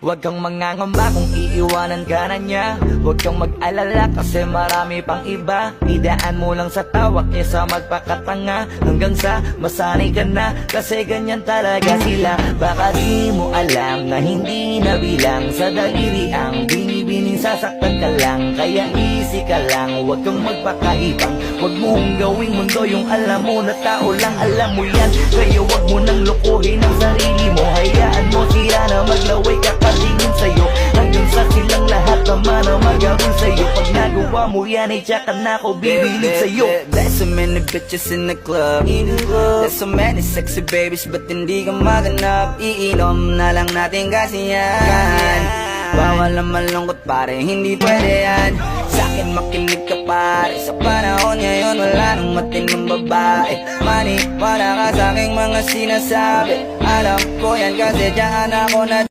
Huwag kang mangangamba kung iiwanan ka na niya. Huwag kang mag-alala kasi marami pang iba. Idaan mo lang sa tawa kesa magpakatanga, hanggang sa masanay ka na, kasi ganyan talaga sila. Baka di mo alam na hindi nabilang sa daliri ang binibining sasaktan ka lang. Kaya easy ka lang, huwag kang magpakaibang. Huwag mong gawing mundo yung alam mo na tao lang alam mo yan. Kaya huwag mo nang lokohin ang sarili mo. Hayaan mo sila na maglaway kakatingin sa'yo, hanggang sa silang lahat naman ang magawin sa'yo. Pag nagawa mo yan ay tsaka na ako bibilib sa'yo. There's so many bitches in the club. There's so many sexy babies, ba't hindi ka maganap? Iinom na lang natin kasi yan. Bawal ang malungkot pare, hindi pwede yan. Sa'kin makinig ka pare, sa panahon ngayon wala nang matinong babae. Maniwala ka sa'king mga sinasabi, alam ko yan kasi diyan ako na